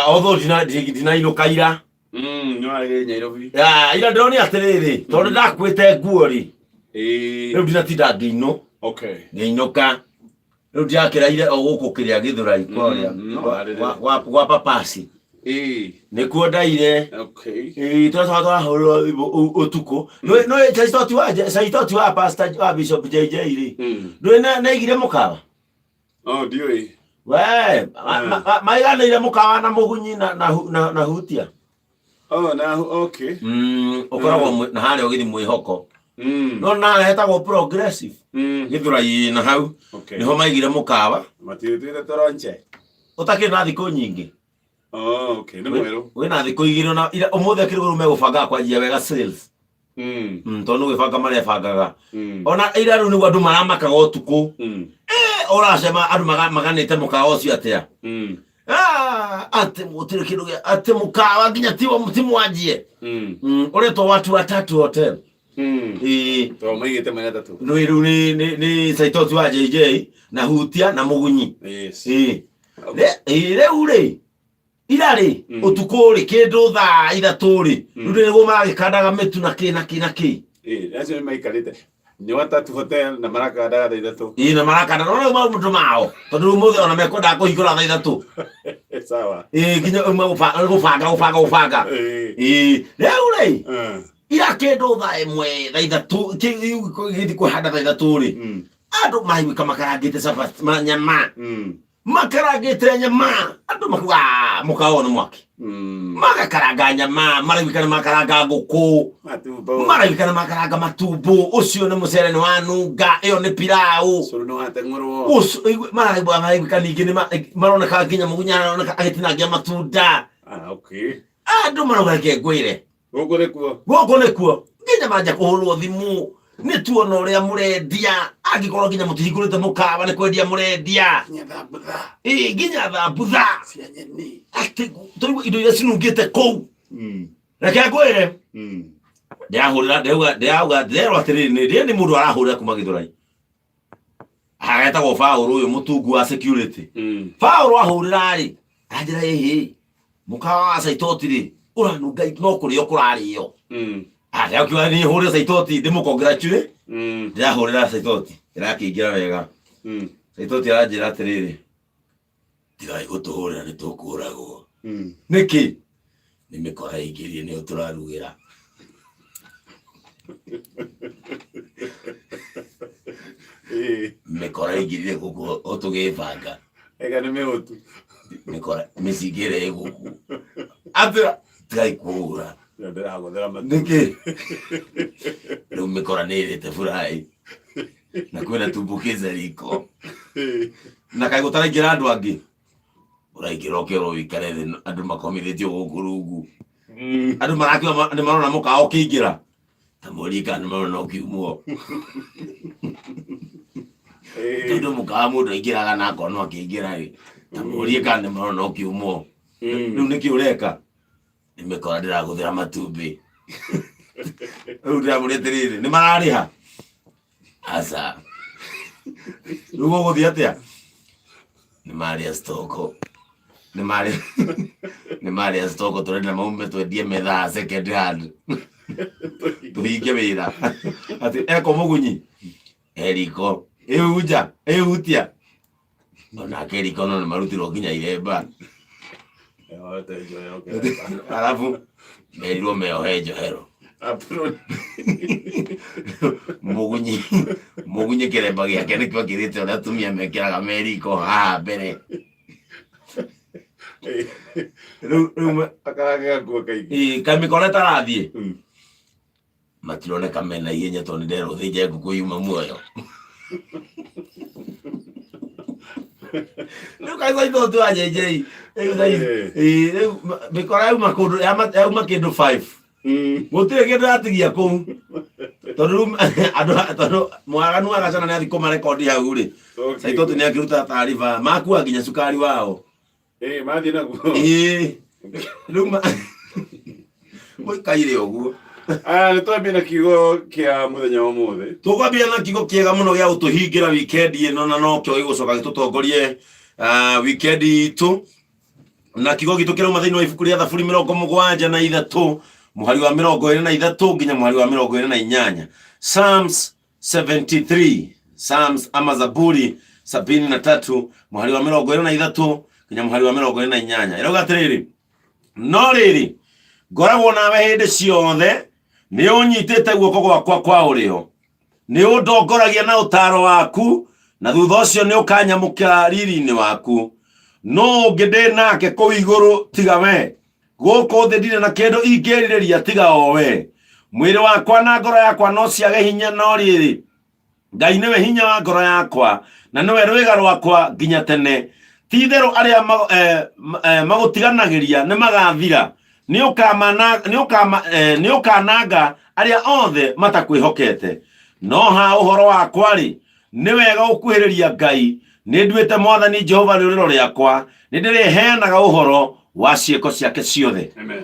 although ndinainuka ira nĩwarĩ Nairobi ira ndĩroni atĩrĩrĩ tondũ ndakuĩte nguo rĩ rĩu ndinatinda ngĩinũka rĩu ndiakĩraire o gũkũ kĩrĩa Gĩthũrai kũrĩa gwa papasi nĩkuo ndaire tũrahũrwo ũtukũ Saitoti wa pastor wa Bishop JJ rĩ ndũĩ naigire mũkawa ndiũĩ we maiganĩire mũkawa na Mũgunyi na Hutia ũkoragwo na harĩa ũgĩthi Mwĩhoko no na hetagwo Progressive Gĩthũrai na hau nĩho maigire mũkawa matiũtwĩte toronche ũtakĩrĩ na thikũ nyingĩ nĩ mwerũ wĩna thikũ igĩrĩ na ũmũthĩ kĩrĩgũrũ megũbangaga kwanjia wega sales tondũ gwĩbanga marebangaga ona ira rĩu nĩguo andũ maramakaga ũtukũ ũracema andũ maganĩte mũkawa ũcio atĩa atĩ gũtirĩ kĩndũ gĩa atĩ mũkawa nginya timwanjie ũretwo Watu Watatu Hotel maigĩte maina tatũ rĩu nĩ Saitoti wa JJ na Hutia na Mũgunyi rĩu rĩ ira rĩ ũtukũ rĩ kĩndũ thaa 3 rĩ rĩu nĩguo maragĩkandaga mĩtu na kĩ acio nĩmaikarĩte Watatu Hotel na marakandaga thaa 3 na marakandaga no maũndũ mao tondũ rĩu mũthĩ ona mekwendaga kũhingũra thaa 3 sawa nginya gũbanga rĩu rĩ ira kĩndũ thaa 1 thaa 3 gĩthi kũhanda thaa 3 rĩ andũ maigwĩka makarangĩte nyama makarangĩte nyama andũ makuga mũkawa nĩ mwaki magakaranga nyama maraigwĩka makaranga ngũkũ maraigwĩka makaranga matumbo ũcio nĩ mũcere nĩ wanunga ĩyo nĩ pilau maraigwĩka ningĩ maroneka nginya Mũgunyi aroneka agĩtinangia matunda andũ marauga ngwĩre gũkũ nĩkuo nginya manja kũhũrwo thimũ nĩ tuona ũrĩa mũrendia angĩkorwo nginya mũtihingũrĩte mũkawa nĩ kwendia mũrendia nginya thambutha atĩ tũigua indo iria cinungĩte kũu reke ngwĩre ndĩrerwo atĩrĩrĩ nĩ mũndũ arahũrĩra kuma Gĩthũrai agetagwo Paũlũ ũyũ mũtungu wa security Paũlũ ahũrĩra rĩ anjĩra mũkawa wa Saitoti rĩ ũranunga no kũrĩo kũrarĩo rĩu kiuga nĩ hũrĩra Saitoti ndĩmũcongratulate ndĩrahũrĩra Saitoti ĩrakĩingĩra wega Saitoti aranjĩra atĩrĩrĩ tigai gũtũhũrĩra nĩ tũkũragwo nĩkĩ nĩ mĩkora ingĩrie nĩyo tũrarugĩra mĩkora ingĩrire gũkũ tũgĩbanga nĩ mĩhũtu mĩkora mĩcingĩre gũkũ atĩra tigai kũhũra nĩkĩ rĩu mĩkora nĩ ĩrĩte burai na kwĩna tumbukiza riko na kaĩ gũtaraingĩra andũ angĩ ũraingĩra ũkerwo wĩikare thĩ andũ makomithĩtio gũkũ rungu andũ marakiuga nĩ marona mũkawa ũkĩingĩra ta mũria kana nĩ marona ũkiumwo tondũ mũkawa mũndũ aingĩraga na akona akĩingĩra ta mũria kana nĩ marona ũkiumwo rĩu nĩkĩ ũreka nĩmĩkora ndĩragũthĩra matumbĩ rĩu ndĩramũria atĩrĩrĩ nĩ mararĩha aca rĩu gũgũthiĩ atĩa nĩ marĩa stoko nĩ marĩa stoko tũrenda maume twendie methaa second hand tũhinge wĩra atĩ eko Mũgunyi eriko ĩhunja ĩhutia onake eriko no nĩ marutirwo nginya iremba alafu merirwo meohe njohero Mũgunyi kĩremba gĩake nĩkĩo akĩrĩte ũrĩa atumia mekĩraga meriko haha mbere kamĩkora tarathiĩ matironeka mena ihenya tondũ nĩ nderwo thĩnje ngũkũ yuma muoyo rĩu kaĩ Saitoti wa JJ rĩu mĩkora yauma kĩndũ 5 gũtirĩ kĩndũ yatigia kũu tondũ mwaganu agacana nĩ athi kũmarekondi hau rĩ Saitoti nĩ akĩruta taariba makua nginya cukari wao mathiĩ naguo rĩu mũikaire ũguo nĩ twambie na kiugo kĩa mũthenya wa ũmũthĩ tũkwambia na kiugo kĩega mũno gĩa gũtũhingĩra wikendi ĩno na no kĩo gĩgũcoka gĩtũtongorie wikendi itũ na kigo gitu kirauma thiini wa ibuku ria Thaburi 73 muhari wa 23 nginya muhari wa 28. Psalms 73, Psalms ama Zaburi 73 muhari wa 23 nginya muhari wa 28. Irauga atiriri, no riri ngoragwo nawe hindi ciothe, ni unyitite guoko gwakwa kwa urio, ni undongoragia na utaro waku, na thutha ucio ni ukanyamukira riri-ini waku. No ngende nake kuu iguru tiga we, guku thi ndire na kindu ingiriria tiga o we. Mwiri wakwa na ngoro yakwa no ciage hinya, no riri Ngai niwe hinya wa ngoro yakwa, na niwe rwiga rwakwa nginya tene. Ti-itherũ aria magutiganagĩria nĩ magathira, nĩ ũkananga aria othe matakwĩhokete. No ha ũhoro wakwa rĩ, nĩ wega gũkuhĩrĩria Ngai. Nĩ nduĩte Mwathani Jehova rĩũrĩro rĩakwa, nĩ ndĩrĩheanaga ũhoro wa ciĩko ciake ciothe. Amen.